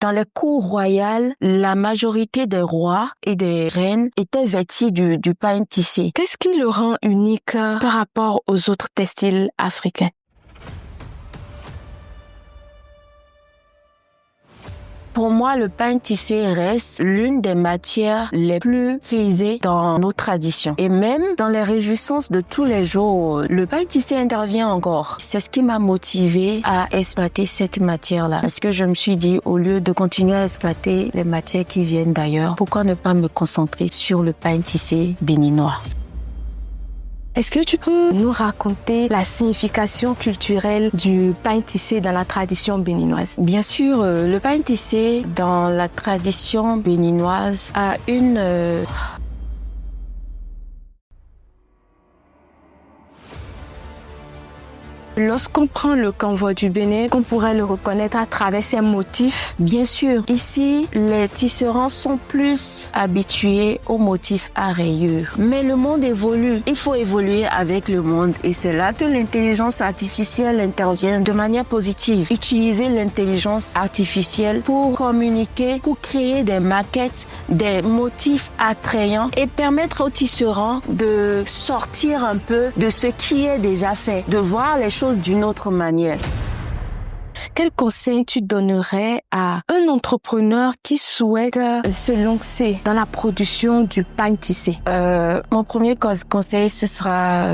Dans les cours royales, la majorité des rois et des reines étaient vêtus du pain tissé. Qu'est-ce qui le rend unique par rapport aux autres textiles africains? Pour moi, le pain tissé reste l'une des matières les plus prisées dans nos traditions. Et même dans les réjouissances de tous les jours, le pain tissé intervient encore. C'est ce qui m'a motivée à exploiter cette matière-là. Parce que je me suis dit, au lieu de continuer à exploiter les matières qui viennent d'ailleurs, pourquoi ne pas me concentrer sur le pain tissé béninois? Est-ce que tu peux nous raconter la signification culturelle du pain tissé dans la tradition béninoise? Bien sûr, le pain tissé dans la tradition béninoise a une... Lorsqu'on prend le convoi du Bénin, on pourrait le reconnaître à travers ses motifs. Bien sûr, ici, les tisserands sont plus habitués aux motifs à rayures. Mais le monde évolue. Il faut évoluer avec le monde. Et c'est là que l'intelligence artificielle intervient de manière positive. Utiliser l'intelligence artificielle pour communiquer, pour créer des maquettes, des motifs attrayants et permettre aux tisserands de sortir un peu de ce qui est déjà fait, de voir les choses d'une autre manière. Quel conseil tu donnerais à un entrepreneur qui souhaite se lancer dans la production du pain tissé? Mon premier conseil, ce sera...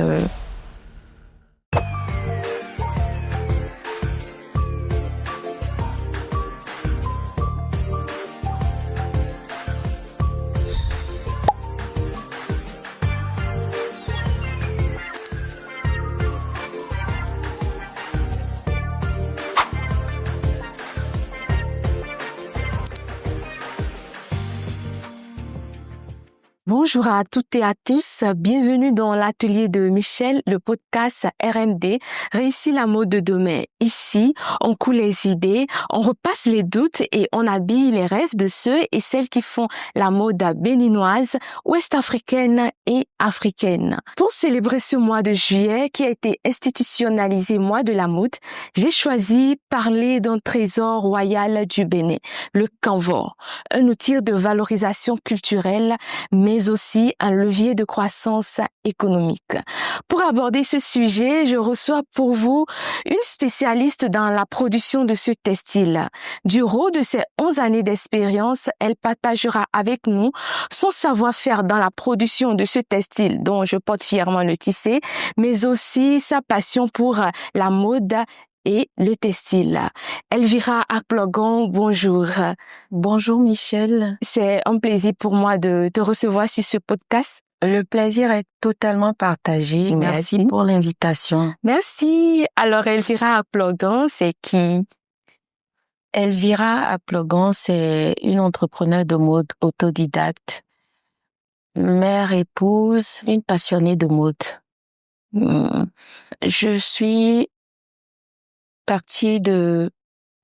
Bonjour à toutes et à tous, bienvenue dans l'atelier de Michel, le podcast RMD, Réussir la mode de demain. Ici, on coule les idées, on repasse les doutes et on habille les rêves de ceux et celles qui font la mode béninoise, ouest-africaine et africaine. Pour célébrer ce mois de juillet qui a été institutionnalisé mois de la mode, j'ai choisi parler d'un trésor royal du Bénin, le kanvor, un outil de valorisation culturelle, mais aussi un levier de croissance économique. Pour aborder ce sujet, je reçois pour vous une spécialiste dans la production de ce textile. Du haut de ses 11 années d'expérience, elle partagera avec nous son savoir-faire dans la production de ce textile dont je porte fièrement le tissé, mais aussi sa passion pour la mode et le textile. Elvira Akplogon, bonjour. Bonjour Michel. C'est un plaisir pour moi de te recevoir sur ce podcast. Le plaisir est totalement partagé. Merci pour l'invitation. Merci. Alors Elvira Akplogon, c'est qui? Elvira Akplogon, c'est une entrepreneure de mode autodidacte, mère, épouse, une passionnée de mode. Je suis partie de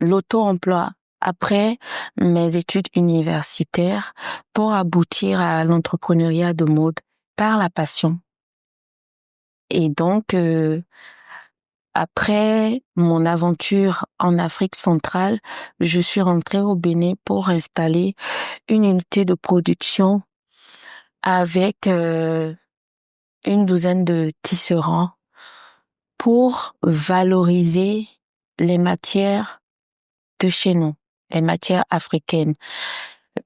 l'auto-emploi après mes études universitaires pour aboutir à l'entrepreneuriat de mode par la passion. Et donc, après mon aventure en Afrique centrale, je suis rentrée au Bénin pour installer une unité de production avec une douzaine de tisserands pour valoriser les matières de chez nous, les matières africaines.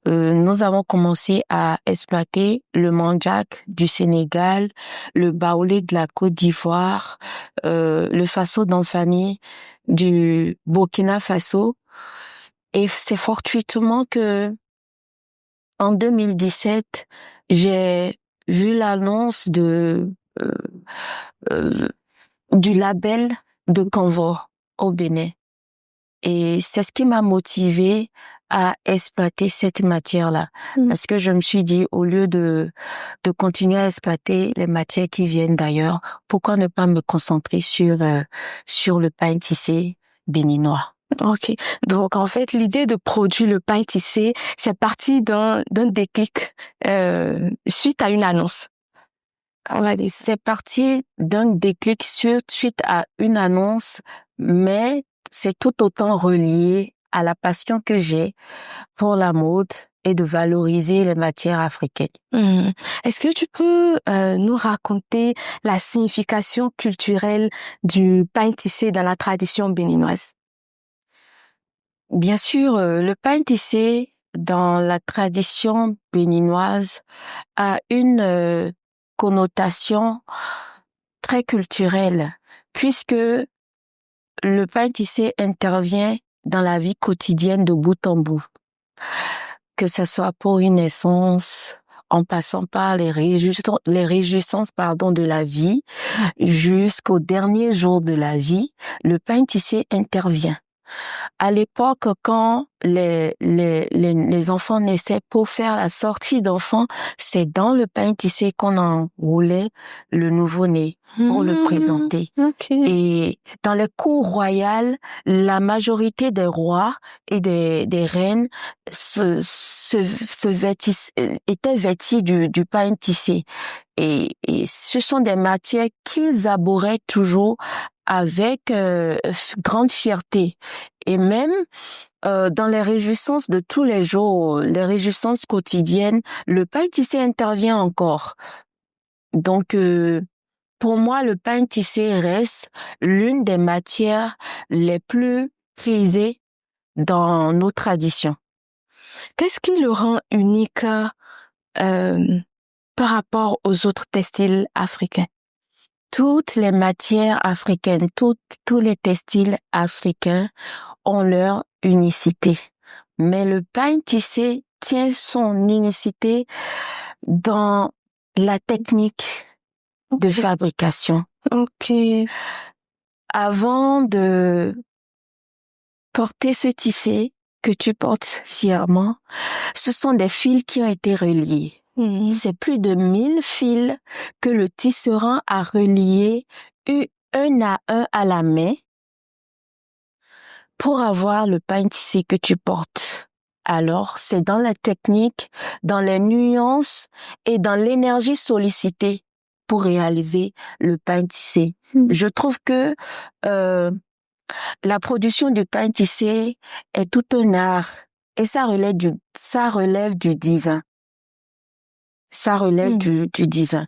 Nous avons commencé à exploiter le mandjak du Sénégal, le baoulé de la Côte d'Ivoire, le faso d'Anfani du Burkina Faso. Et c'est fortuitement que en 2017, j'ai vu l'annonce du label de kanvor au Bénin. Et c'est ce qui m'a motivée à exploiter cette matière-là. Parce que je me suis dit, au lieu de continuer à exploiter les matières qui viennent d'ailleurs, pourquoi ne pas me concentrer sur le pain tissé béninois? Ok. Donc, en fait, l'idée de produire le pain tissé, c'est parti d'un déclic, suite à une annonce. On va dire, c'est parti d'un déclic suite à une annonce, mais c'est tout autant relié à la passion que j'ai pour la mode et de valoriser les matières africaines. Est-ce que tu peux nous raconter la signification culturelle du pain tissé dans la tradition béninoise? Bien sûr, le pain tissé dans la tradition béninoise a une connotation très culturelle, puisque le pain tissé intervient dans la vie quotidienne de bout en bout. Que ce soit pour une naissance, en passant par les réjouissances de la vie, jusqu'au dernier jour de la vie, le pain tissé intervient. À l'époque, quand les enfants naissaient, pour faire la sortie d'enfant, c'est dans le pain tissé qu'on enroulait le nouveau-né pour le présenter. Okay. Et dans les cours royales, la majorité des rois et des reines étaient vêtis du pain tissé. Et ce sont des matières qu'ils arboraient toujours avec grande fierté. Et même dans les réjouissances de tous les jours, les réjouissances quotidiennes, le pain tissé intervient encore. Donc, pour moi, le pain tissé reste l'une des matières les plus prisées dans nos traditions. Qu'est-ce qui le rend unique par rapport aux autres textiles africains? Toutes les matières africaines, tous les textiles africains ont leur unicité. Mais le pain tissé tient son unicité dans la technique de fabrication. Ok. Avant de porter ce tissé que tu portes fièrement, ce sont des fils qui ont été reliés. C'est plus de 1000 fils que le tisserand a reliés un à la main pour avoir le pain tissé que tu portes. Alors, c'est dans la technique, dans les nuances et dans l'énergie sollicitée pour réaliser le pain tissé. Je trouve que la production du pain tissé est tout un art et ça relève du divin. Ça relève du divin.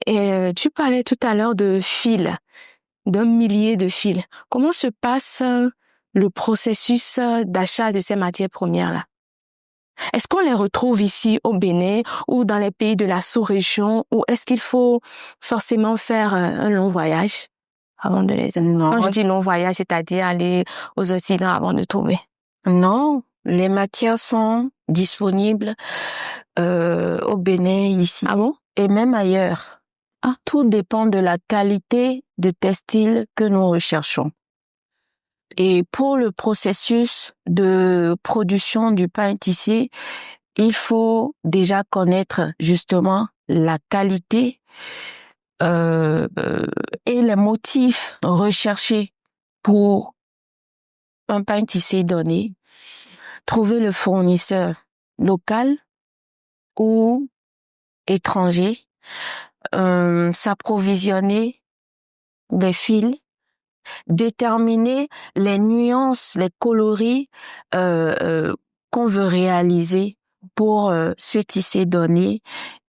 Et tu parlais tout à l'heure de fils, d'un millier de fils. Comment se passe le processus d'achat de ces matières premières-là? Est-ce qu'on les retrouve ici au Bénin ou dans les pays de la sous-région, ou est-ce qu'il faut forcément faire un long voyage avant de les... Non. Quand je dis long voyage, c'est-à-dire aller aux Occidents avant de trouver. Non, les matières sont disponibles au Bénin ici. Ah bon? Et même ailleurs. Tout dépend de la qualité de textile que nous recherchons. Et pour le processus de production du pain tissé, il faut déjà connaître justement la qualité et les motifs recherchés pour un pain tissé donné. Trouver le fournisseur local ou étranger, s'approvisionner des fils, déterminer les nuances, les coloris qu'on veut réaliser pour ce tissé donné.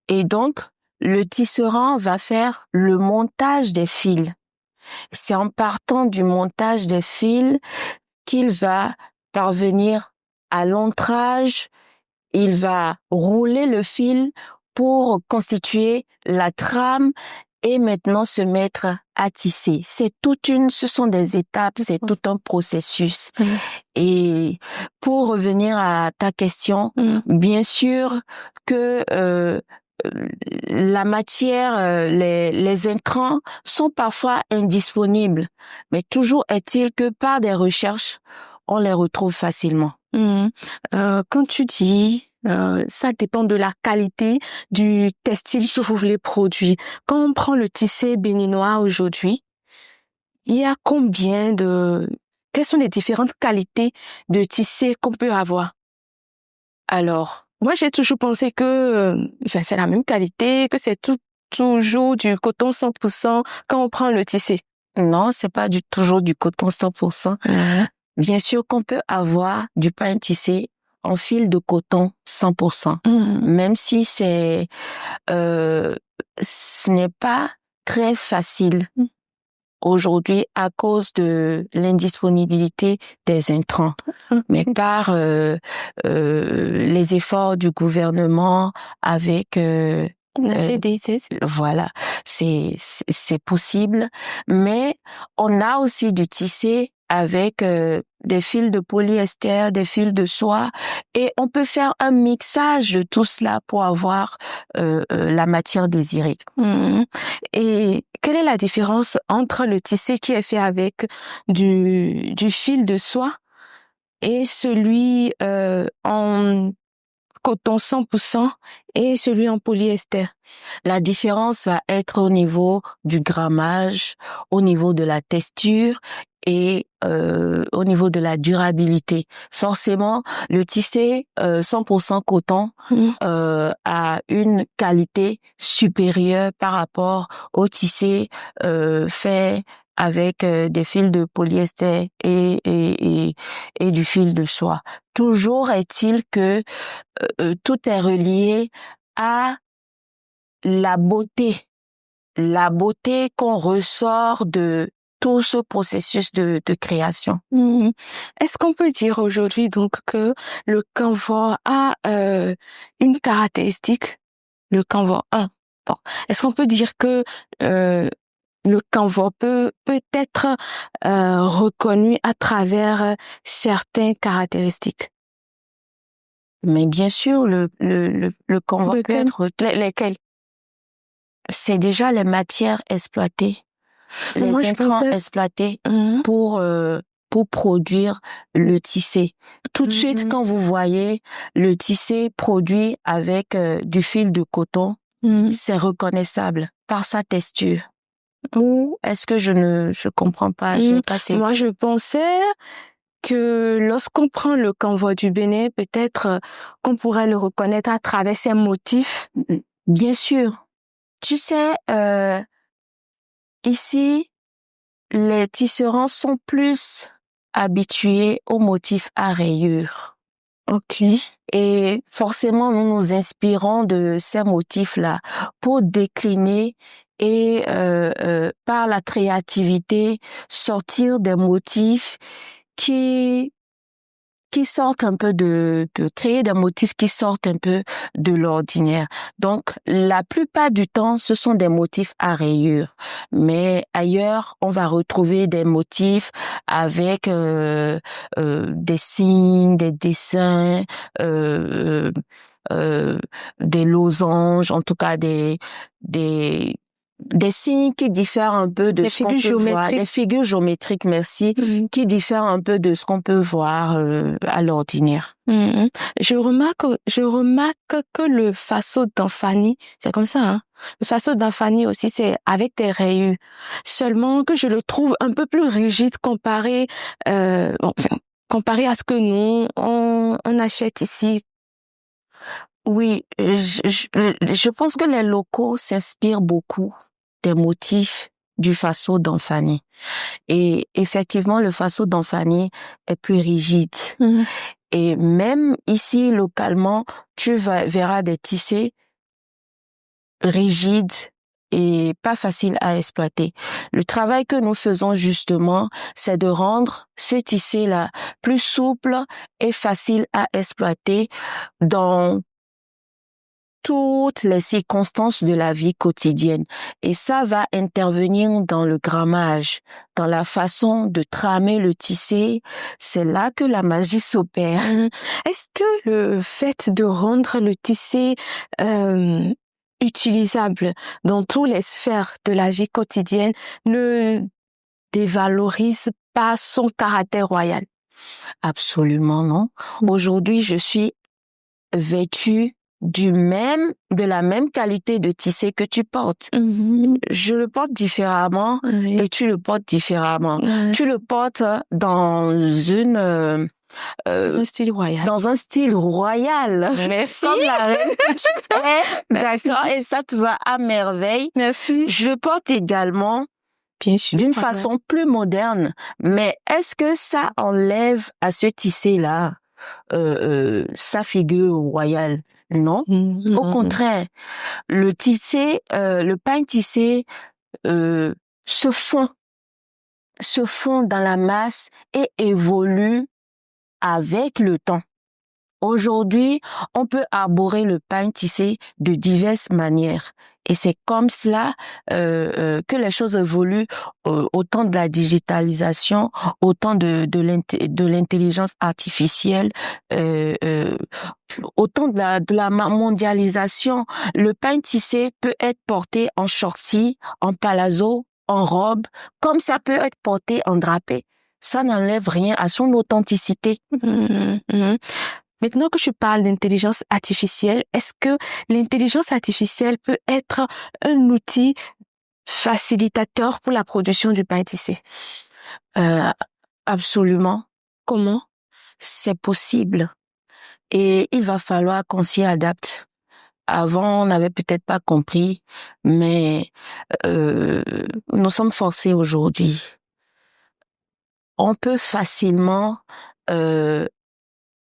Et donc, le tisserand va faire le montage des fils. C'est en partant du montage des fils qu'il va parvenir à l'entrage. Il va rouler le fil pour constituer la trame et maintenant se mettre à tisser. Ce sont des étapes, c'est tout un processus. Et pour revenir à ta question, bien sûr que la matière, les intrants sont parfois indisponibles, mais toujours est-il que par des recherches, on les retrouve facilement. Quand tu dis ça dépend de la qualité du textile que vous voulez produire. Quand on prend le tissé béninois aujourd'hui, il y a quelles sont les différentes qualités de tissé qu'on peut avoir? Alors, moi j'ai toujours pensé que c'est la même qualité, que c'est toujours du coton 100% quand on prend le tissé. Non, c'est pas toujours du coton 100%. Bien sûr qu'on peut avoir du pain tissé en fil de coton 100%, même si ce n'est pas très facile aujourd'hui à cause de l'indisponibilité des intrants. Mais par les efforts du gouvernement avec voilà, c'est possible. Mais on a aussi du tissé avec des fils de polyester, des fils de soie, et on peut faire un mixage de tout cela pour avoir la matière désirée. Et quelle est la différence entre le tissé qui est fait avec du fil de soie et celui en coton 100% et celui en polyester? La différence va être au niveau du grammage, au niveau de la texture et au niveau de la durabilité. Forcément, le tissé 100% coton a une qualité supérieure par rapport au tissé fait avec des fils de polyester et du fil de soie. Toujours est-il que tout est relié à la beauté qu'on ressort de tout ce processus de création. Est-ce qu'on peut dire aujourd'hui donc que le canevas a une caractéristique, le canevas 1? Bon. Est-ce qu'on peut dire que le canevas peut être reconnu à travers certaines caractéristiques? Mais bien sûr, le canevas peut être... Lesquelles? C'est déjà les matières exploitées, les intrants exploités pour produire le tissé. Tout de suite, quand vous voyez le tissé produit avec du fil de coton, c'est reconnaissable par sa texture. Ou est-ce que je comprends pas? Moi, je pensais que lorsqu'on prend le canevas du Bénin, peut-être qu'on pourrait le reconnaître à travers ses motifs. Bien sûr. Tu sais, ici, les tisserands sont plus habitués aux motifs à rayures. Ok. Et forcément, nous nous inspirons de ces motifs-là pour décliner et par la créativité, sortir des motifs qui sortent un peu créer des motifs qui sortent un peu de l'ordinaire. Donc, la plupart du temps, ce sont des motifs à rayures. Mais ailleurs, on va retrouver des motifs avec des signes, des dessins, des losanges, en tout cas des signes qui diffèrent un peu de ce qu'on peut voir, des figures géométriques, merci, qui diffèrent un peu de ce qu'on peut voir à l'ordinaire. Je remarque que le faso d'Anfani, c'est comme ça, hein. Le faso d'Anfani aussi, c'est avec des rayures. Seulement que je le trouve un peu plus rigide comparé à ce que nous, on achète ici. Oui, je pense que les locaux s'inspirent beaucoup des motifs du faso d'Anfani. Et effectivement, le faso d'Anfani est plus rigide. Et même ici, localement, tu verras des tissés rigides et pas faciles à exploiter. Le travail que nous faisons justement, c'est de rendre ce tissé-là plus souple et facile à exploiter dans toutes les circonstances de la vie quotidienne. Et ça va intervenir dans le grammage, dans la façon de tramer le tissé. C'est là que la magie s'opère. Est-ce que le fait de rendre le tissé utilisable dans toutes les sphères de la vie quotidienne ne dévalorise pas son caractère royal? Absolument non. Aujourd'hui, je suis vêtue de la même qualité de tissé que tu portes. Je le porte différemment et tu le portes différemment. Tu le portes dans un style royal. Dans un style royal. Merci. Comme la reine que tu es. D'accord. Et ça te va à merveille. Merci. Je porte également Bien sûr. d'une façon plus moderne. Mais est-ce que ça enlève à ce tisser-là sa figure royale? Non. Au contraire, le pain tissé euh, se fond, se fond dans la masse et évolue avec le temps. Aujourd'hui, on peut arborer le pain tissé de diverses manières. Et c'est comme cela que les choses évoluent autant de la digitalisation, autant de l'intelligence artificielle, autant de la mondialisation. Le pain tissé peut être porté en shorty, en palazzo, en robe, comme ça peut être porté en drapé. Ça n'enlève rien à son authenticité. Maintenant que tu parles d'intelligence artificielle, est-ce que l'intelligence artificielle peut être un outil facilitateur pour la production du pain tissé? Absolument. Comment? C'est possible. Et il va falloir qu'on s'y adapte. Avant, on n'avait peut-être pas compris, mais nous sommes forcés aujourd'hui. On peut facilement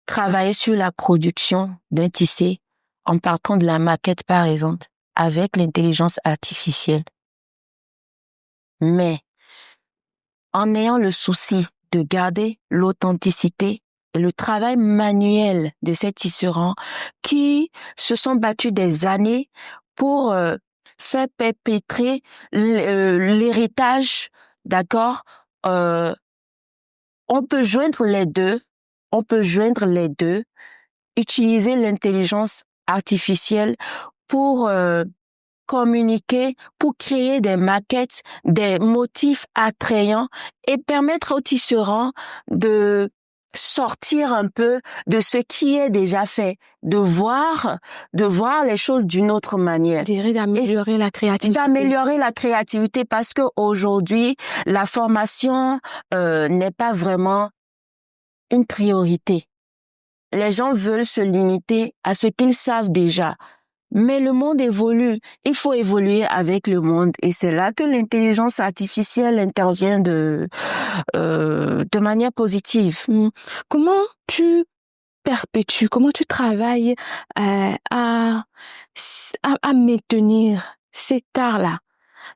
travailler sur la production d'un tissé en partant de la maquette, par exemple, avec l'intelligence artificielle. Mais en ayant le souci de garder l'authenticité et le travail manuel de ces tisserands qui se sont battus des années pour faire perpétrer l'héritage, d'accord? On peut joindre les deux. On peut joindre les deux, utiliser l'intelligence artificielle pour communiquer, pour créer des maquettes, des motifs attrayants et permettre aux tisserands de sortir un peu de ce qui est déjà fait, de voir les choses d'une autre manière. D'améliorer la créativité. D'améliorer la créativité parce que aujourd'hui, la formation n'est pas vraiment une priorité. Les gens veulent se limiter à ce qu'ils savent déjà. Mais le monde évolue. Il faut évoluer avec le monde. Et c'est là que l'intelligence artificielle intervient de manière positive. Comment tu perpétues, comment tu travailles à maintenir cet art-là?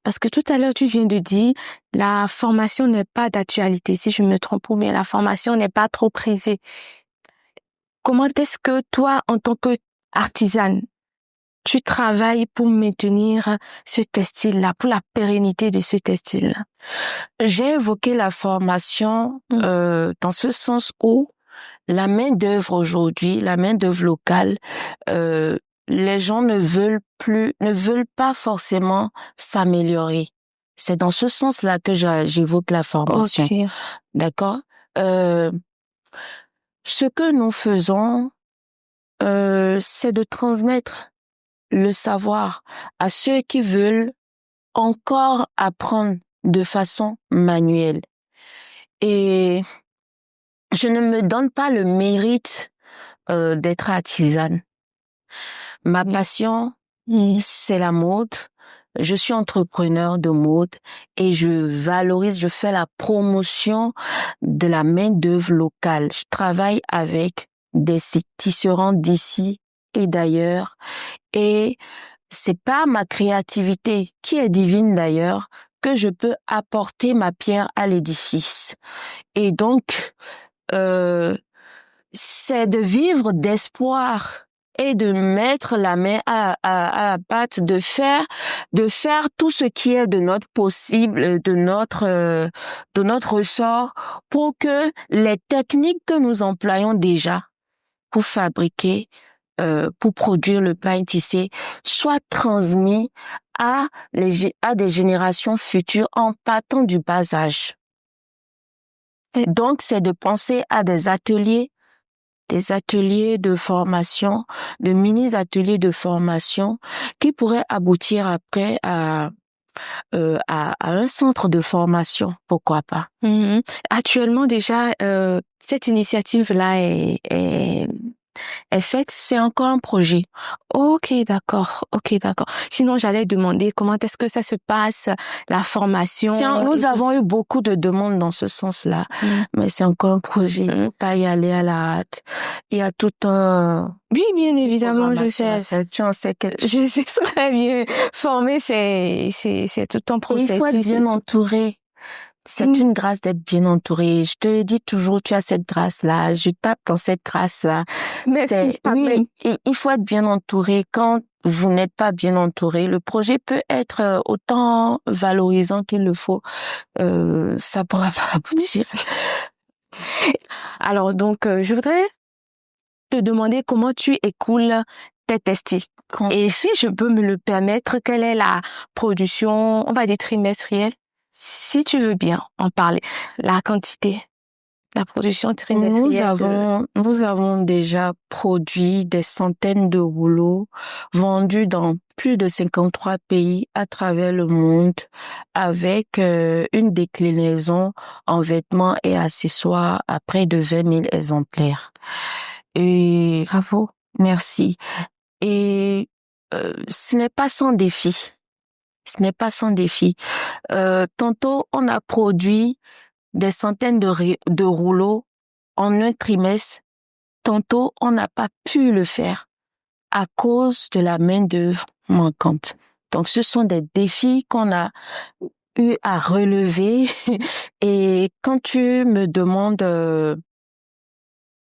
Parce que tout à l'heure, tu viens de dire, la formation n'est pas d'actualité. Si je me trompe ou bien la formation n'est pas trop prisée. Comment est-ce que toi, en tant qu'artisane, tu travailles pour maintenir ce textile-là, pour la pérennité de ce textile-là? J'ai évoqué la formation dans ce sens où la main-d'œuvre aujourd'hui, la main-d'œuvre locale, les gens ne veulent pas forcément s'améliorer. C'est dans ce sens-là que j'évoque la formation. Okay. D'accord? Ce que nous faisons, c'est de transmettre le savoir à ceux qui veulent encore apprendre de façon manuelle. Et je ne me donne pas le mérite d'être artisane. Ma passion, c'est la mode. Je suis entrepreneur de mode et je fais la promotion de la main-d'œuvre locale. Je travaille avec des tisserands d'ici et d'ailleurs. Et c'est par ma créativité, qui est divine d'ailleurs, que je peux apporter ma pierre à l'édifice. Et donc, c'est de vivre d'espoir et de mettre la main à la pâte, de faire tout ce qui est de notre possible, de notre ressort, pour que les techniques que nous employons déjà pour fabriquer, pour produire le pain tissé, soient transmises à des générations futures en partant du bas âge. Et donc, c'est de penser à des ateliers de formation, de mini-ateliers de formation qui pourraient aboutir après à un centre de formation, pourquoi pas. Actuellement déjà, cette initiative-là est faite, c'est encore un projet. Ok, d'accord. Sinon, j'allais demander comment est-ce que ça se passe, la formation. Nous avons eu beaucoup de demandes dans ce sens-là, mais c'est encore un projet. Il faut pas y aller à la hâte. Il y a tout un... Oui, bien évidemment, je sais. Tu en sais quelque chose. Je sais très bien. Former, c'est tout un processus. Il faut être bien entouré. C'est une grâce d'être bien entouré. Je te dis toujours, tu as cette grâce-là. Je tape dans cette grâce-là. Oui, il faut être bien entouré. Quand vous n'êtes pas bien entouré, le projet peut être autant valorisant qu'il le faut. Ça pourra pas aboutir. Alors, donc, je voudrais te demander comment tu écoules tes textiles. Et si je peux me le permettre, quelle est la production, on va dire trimestrielle? Si tu veux bien en parler, la quantité, la production trimestrielle. Nous avons déjà produit des centaines de rouleaux vendus dans plus de 53 pays à travers le monde avec une déclinaison en vêtements et accessoires à près de 20 000 exemplaires. Et Bravo. Merci. Et ce n'est pas sans défi. Tantôt, on a produit des centaines de rouleaux en un trimestre. Tantôt, on n'a pas pu le faire à cause de la main-d'œuvre manquante. Donc, ce sont des défis qu'on a eu à relever. Et quand tu me demandes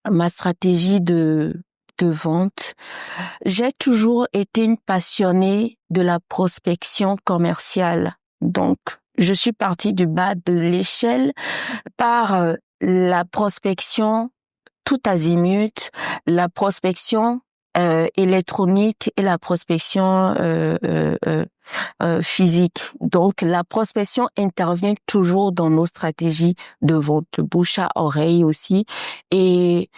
ma stratégie de vente, j'ai toujours été une passionnée de la prospection commerciale. Donc, je suis partie du bas de l'échelle par la prospection tout azimut, la prospection électronique et la prospection physique. Donc, la prospection intervient toujours dans nos stratégies de vente, de bouche à oreille aussi. Et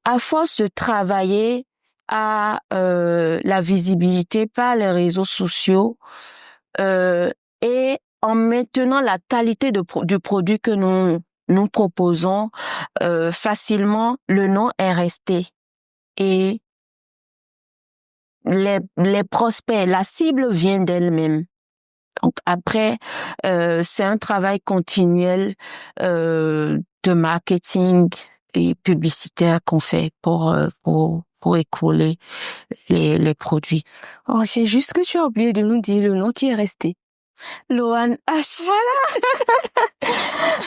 à force de travailler à la visibilité par les réseaux sociaux et en maintenant la qualité du produit que nous proposons, facilement, le nom est resté. Et les prospects, la cible vient d'elle-même. Donc après, c'est un travail continuel de marketing et publicitaire qu'on fait pour écouler les produits. Oh, c'est juste que tu as oublié de nous dire le nom qui est resté. Loan H. Voilà.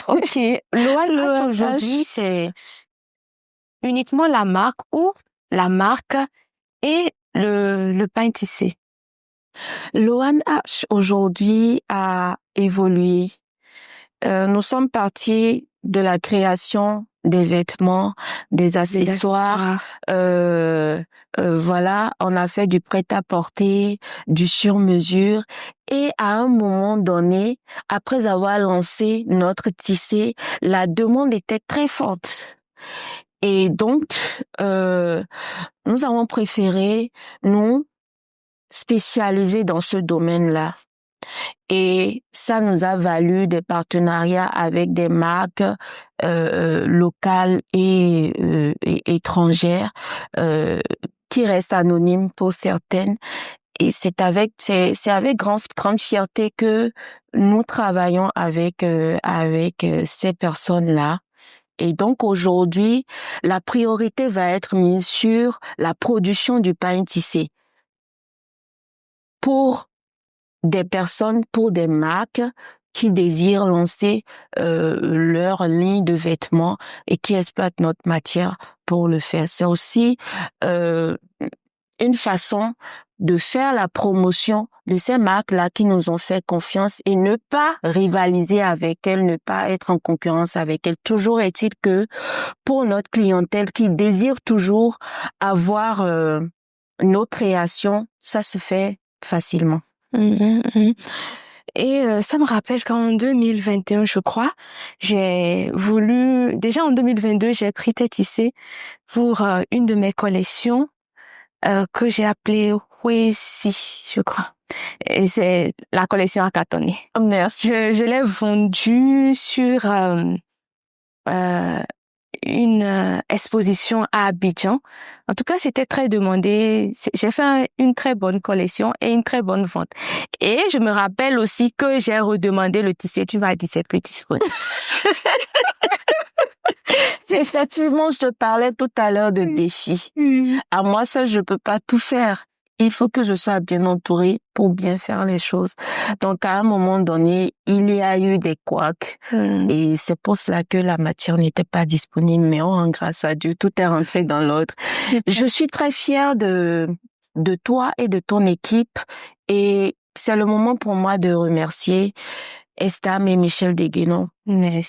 Ok. Loan H aujourd'hui, c'est uniquement la marque ou la marque et le pain tissé. Loan H aujourd'hui a évolué. Nous sommes partis de la création des vêtements, des accessoires. Voilà, on a fait du prêt-à-porter, du sur-mesure. Et à un moment donné, après avoir lancé notre tissé, la demande était très forte. Et donc, nous avons préféré nous spécialiser dans ce domaine-là. Et ça nous a valu des partenariats avec des marques locales et étrangères qui restent anonymes pour certaines. Et c'est avec grande fierté que nous travaillons avec ces personnes-là. Et donc aujourd'hui, la priorité va être mise sur la production du pain tissé pour des personnes, pour des marques qui désirent lancer leur ligne de vêtements et qui exploitent notre matière pour le faire. C'est aussi une façon de faire la promotion de ces marques-là qui nous ont fait confiance et ne pas rivaliser avec elles, ne pas être en concurrence avec elles. Toujours est-il que pour notre clientèle qui désire toujours avoir nos créations, ça se fait facilement. Et ça me rappelle qu'en 2021, je crois, déjà en 2022, j'ai pris tête tissé pour une de mes collections que j'ai appelée Huesi, je crois. Et c'est la collection à cartonner. Merci. Je l'ai vendue sur une exposition à Abidjan. En tout cas, c'était très demandé. J'ai fait une très bonne collection et une très bonne vente. Et je me rappelle aussi que j'ai redemandé le tissu. Tu m'as dit c'est plus disponible. Effectivement, je te parlais tout à l'heure de défis. À moi seule, je peux pas tout faire. Il faut que je sois bien entourée pour bien faire les choses. Donc, à un moment donné, il y a eu des couacs. Et c'est pour cela que la matière n'était pas disponible. Mais oh, grâce à Dieu, tout est rentré dans l'ordre. Je suis très fière de toi et de ton équipe. Et c'est le moment pour moi de remercier Estam et Michel Deguenon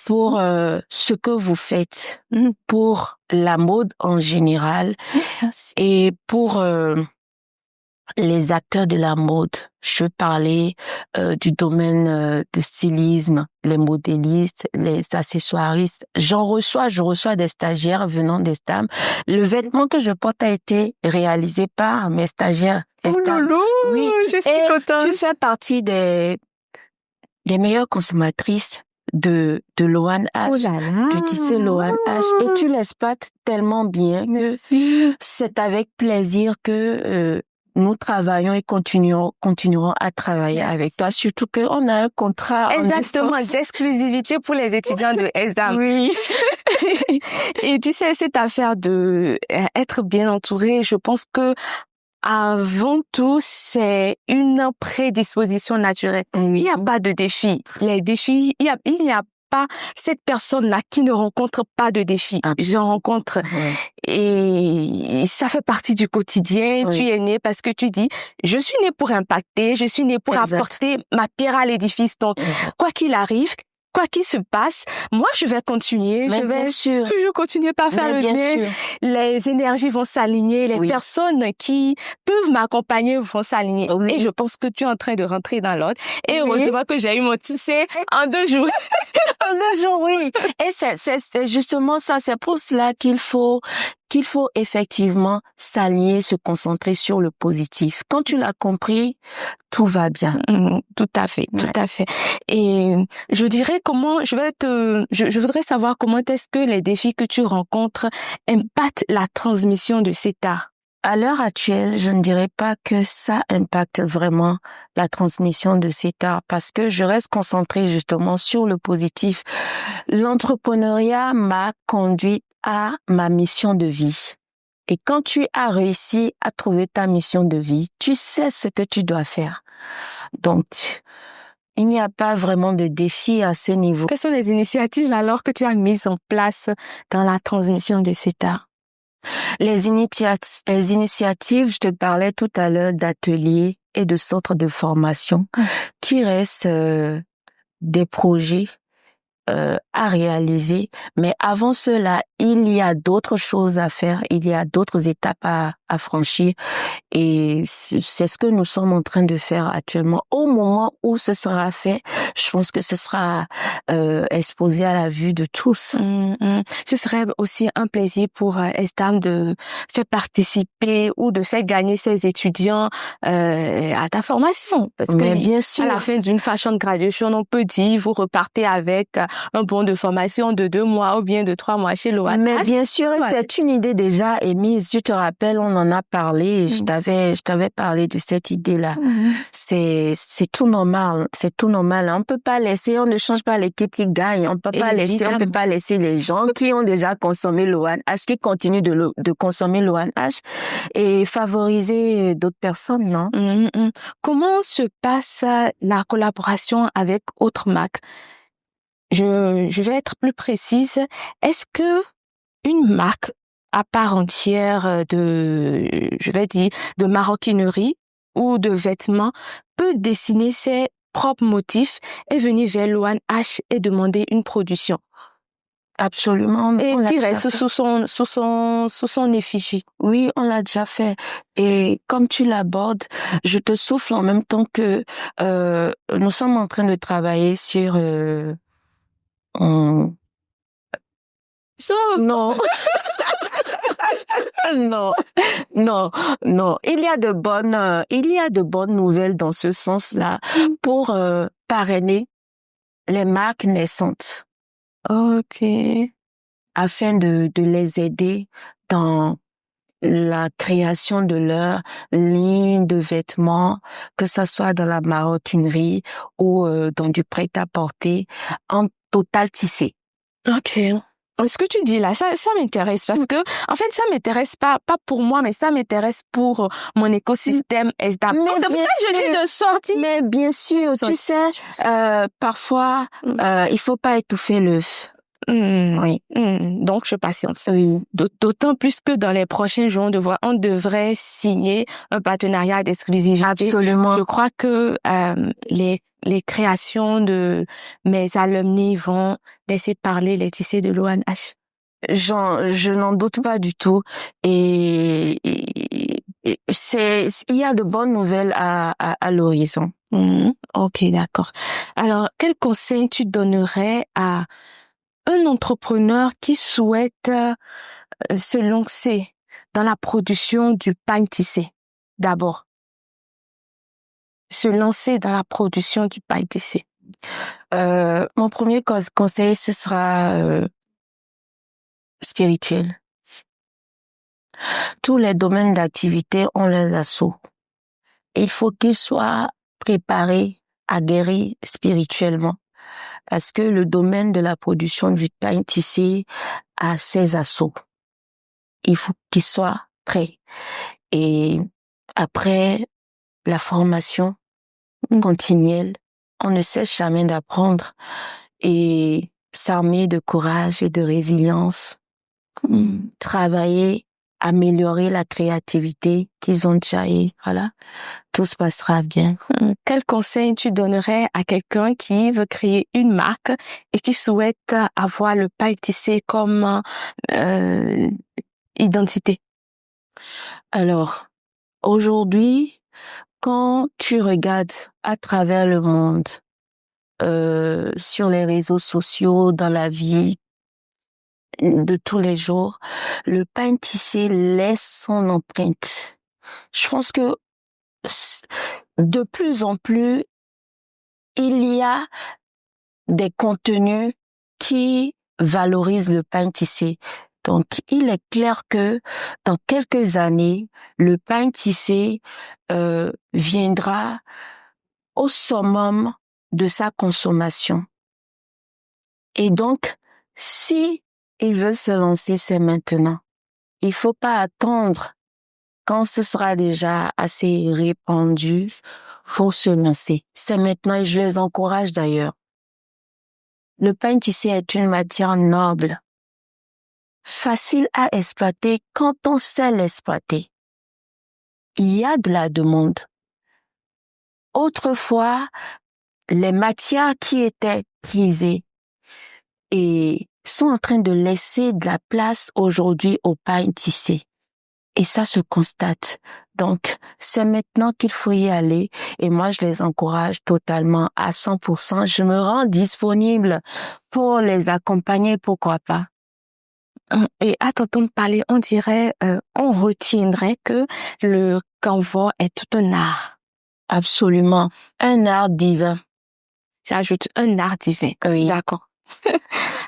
pour ce que vous faites pour la mode en général. Merci. Et pour les acteurs de la mode. Je parlais du domaine de stylisme, les modélistes, les accessoiristes. Je reçois des stagiaires venant d'Estam. Le vêtement que je porte a été réalisé par mes stagiaires Estam. Oh loulou, oui. je suis Et contente. tu fais partie des meilleures consommatrices de Loan H, Oh là là. du tissu Loan H, et tu l'exploites tellement bien que c'est avec plaisir que nous travaillons et continuerons à travailler avec toi, surtout qu'on a un contrat. Exactement, d'exclusivité pour les étudiants de ESDAM. Oui. Et tu sais, cette affaire de être bien entouré, je pense que avant tout, c'est une prédisposition naturelle. Oui. Il n'y a pas de défi. Les défis, il n'y a pas cette personne-là qui ne rencontre pas de défis. Je rencontre. Et ça fait partie du quotidien. Tu es né parce que tu dis, je suis né pour impacter, je suis né pour apporter ma pierre à l'édifice. Donc, quoi qu'il arrive, quoi qu'il se passe, moi, je vais continuer. Je vais toujours continuer par faire le bien. Les énergies vont s'aligner. Les personnes qui peuvent m'accompagner vont s'aligner. Et je pense que tu es en train de rentrer dans l'ordre. Et heureusement que j'ai eu mon tissé en 2 jours. En 2 jours, oui. Et c'est justement ça. C'est pour cela qu'il faut effectivement s'aligner, se concentrer sur le positif. Quand tu l'as compris, tout va bien. Tout à fait, tout à fait. Et je dirais je voudrais savoir comment est-ce que les défis que tu rencontres impactent la transmission de cet art. À l'heure actuelle, je ne dirais pas que ça impacte vraiment la transmission de cet art parce que je reste concentrée justement sur le positif. L'entrepreneuriat m'a conduite à ma mission de vie. Et quand tu as réussi à trouver ta mission de vie, tu sais ce que tu dois faire. Donc, il n'y a pas vraiment de défi à ce niveau. Quelles sont les initiatives alors que tu as mises en place dans la transmission de cet art? Les initiatives, je te parlais tout à l'heure d'ateliers et de centres de formation qui restent des projets à réaliser. Mais avant cela, il y a d'autres choses à faire, il y a d'autres étapes à franchir. Et c'est ce que nous sommes en train de faire actuellement. Au moment où ce sera fait, je pense que ce sera exposé à la vue de tous. Ce serait aussi un plaisir pour Estam de faire participer ou de faire gagner ses étudiants à ta formation. Parce que bien sûr, à la fin d'une fashion graduation, on peut dire vous repartez avec un bon de formation de 2 mois ou bien de 3 mois chez l'OAH. Mais bien sûr, c'est une idée déjà émise. Tu te rappelles, on en a parlé. Je t'avais parlé de cette idée-là. C'est tout normal. C'est tout normal. On peut pas laisser, on ne change pas l'équipe qui gagne. On peut pas laisser les gens qui ont déjà consommé l'OAH, qui continuent de consommer l'OAH et favoriser d'autres personnes, non? Comment se passe la collaboration avec autres marques? Je vais être plus précise. Est-ce que une marque à part entière de maroquinerie ou de vêtements peut dessiner ses propres motifs et venir vers Loan H et demander une production? Absolument. Et qui reste sous son effigie. Oui, on l'a déjà fait. Et comme tu l'abordes, je te souffle en même temps que nous sommes en train de travailler sur non. Non. Non. Il y a de bonnes nouvelles dans ce sens-là pour parrainer les marques naissantes. Ok. afin de les aider dans la création de leur ligne de vêtements, que ça soit dans la maroquinerie ou dans du prêt-à-porter en total tissé. Ok. Ce que tu dis là, ça m'intéresse parce que, en fait, ça m'intéresse pas pour moi, mais ça m'intéresse pour mon écosystème SDAP. Mais C'est pour ça que je dis de sortir. Mais bien sûr, tu sais, parfois, il faut pas étouffer l'œuf. Oui. Donc, je patiente. Oui. D'autant plus que dans les prochains jours, on devrait signer un partenariat d'exclusivité. Absolument. Je crois que les créations de mes alumni vont laisser parler les tissés de l'ONH. Je n'en doute pas du tout. Et il y a de bonnes nouvelles à l'horizon. Ok, d'accord. Alors, quel conseil tu donnerais à un entrepreneur qui souhaite se lancer dans la production du pain tissé, d'abord? Se lancer dans la production du pain tissé. Mon premier conseil, ce sera spirituel. Tous les domaines d'activité ont leurs assauts. Il faut qu'ils soient préparés, aguerris spirituellement. Parce que le domaine de la production du pain tissé a ses assauts. Il faut qu'ils soient prêts. Et après la formation continuelle, on ne cesse jamais d'apprendre et s'armer de courage et de résilience, travailler, améliorer la créativité qu'ils ont déjà eue. Voilà, tout se passera bien. Quel conseil tu donnerais à quelqu'un qui veut créer une marque et qui souhaite avoir le pain tissé comme identité? Alors, aujourd'hui, quand tu regardes à travers le monde, sur les réseaux sociaux, dans la vie de tous les jours, le pain tissé laisse son empreinte. Je pense que de plus en plus, il y a des contenus qui valorisent le pain tissé. Donc, il est clair que dans quelques années, le pain tissé viendra au summum de sa consommation. Et donc, si il veut se lancer, c'est maintenant. Il faut pas attendre quand ce sera déjà assez répandu pour se lancer. C'est maintenant et je les encourage d'ailleurs. Le pain tissé est une matière noble, facile à exploiter quand on sait l'exploiter. Il y a de la demande. Autrefois, les matières qui étaient prisées et sont en train de laisser de la place aujourd'hui au pain tissé. Et ça se constate. Donc, c'est maintenant qu'il faut y aller. Et moi, je les encourage totalement à 100%. Je me rends disponible pour les accompagner, pourquoi pas. Et à t'entendre parler, on dirait, on retiendrait que le canevas est tout un art. Absolument. Un art divin. J'ajoute un art divin. Oui. D'accord.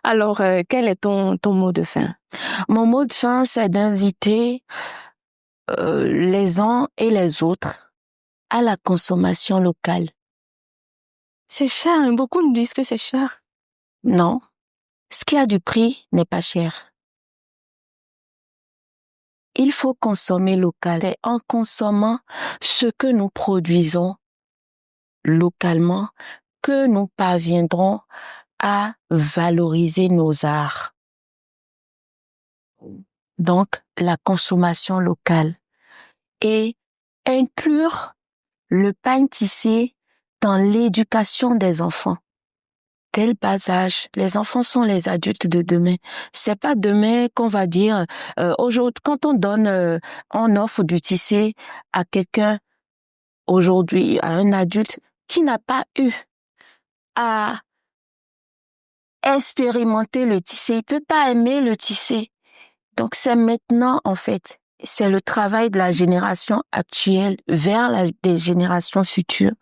Alors, quel est ton mot de fin? Mon mot de fin, c'est d'inviter les uns et les autres à la consommation locale. C'est cher, hein? Beaucoup me disent que c'est cher. Non. Ce qui a du prix n'est pas cher. Il faut consommer local. C'est en consommant ce que nous produisons localement que nous parviendrons à valoriser nos arts. Donc, la consommation locale et inclure le pain tissé dans l'éducation des enfants. Dès le bas âge, les enfants sont les adultes de demain. C'est pas demain qu'on va dire aujourd'hui quand on offre du tissé à quelqu'un aujourd'hui, à un adulte qui n'a pas eu à expérimenter le tissé, il peut pas aimer le tissé. Donc c'est maintenant en fait, c'est le travail de la génération actuelle vers des générations futures.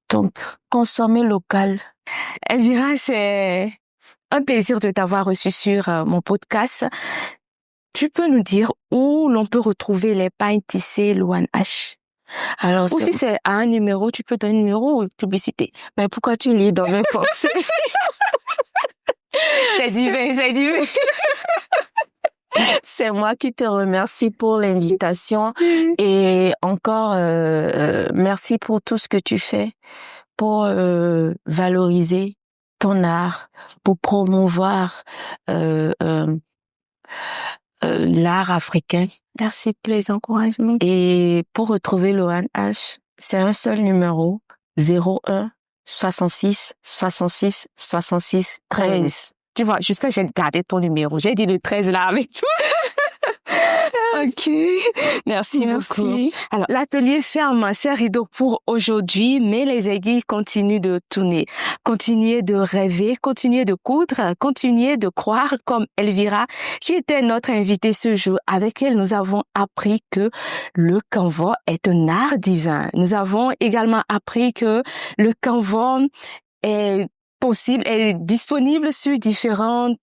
Donc consommer local. Elvira, c'est un plaisir de t'avoir reçu sur mon podcast. Tu peux nous dire où l'on peut retrouver les pailles tissées Louane H? Alors, Ou si c'est à un numéro, tu peux donner un numéro ou publicité. mais pourquoi tu lis dans mes pensées? C'est divin, c'est divin. C'est moi qui te remercie pour l'invitation et encore merci pour tout ce que tu fais pour valoriser ton art, pour promouvoir l'art africain. Merci pour les encouragements. Et pour retrouver Louane H, c'est un seul numéro, 01 66 66 66 13. Tu vois, jusqu'à j'ai gardé ton numéro. J'ai dit le 13 là avec toi. Ok. Merci beaucoup. Alors, l'atelier ferme ses rideaux pour aujourd'hui, mais les aiguilles continuent de tourner. Continuez de rêver, continuez de coudre, continuez de croire comme Elvira, qui était notre invitée ce jour. Avec elle, nous avons appris que le canevas est un art divin. Nous avons également appris que le canevas est possible, est disponible sur différentes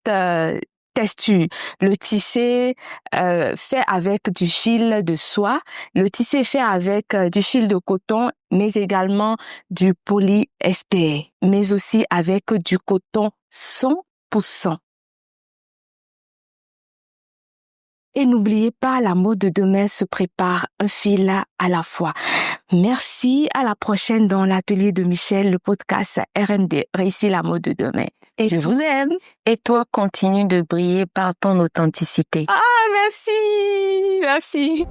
textures. Le tissé fait avec du fil de soie, le tissé fait avec du fil de coton, mais également du polyester, mais aussi avec du coton 100%. Et n'oubliez pas, la mode de demain se prépare un fil à la fois. Merci, à la prochaine dans l'atelier de Michel, le podcast RMD, Réussir la mode de demain. Et je vous aime. Et toi, continue de briller par ton authenticité. Ah, merci, merci.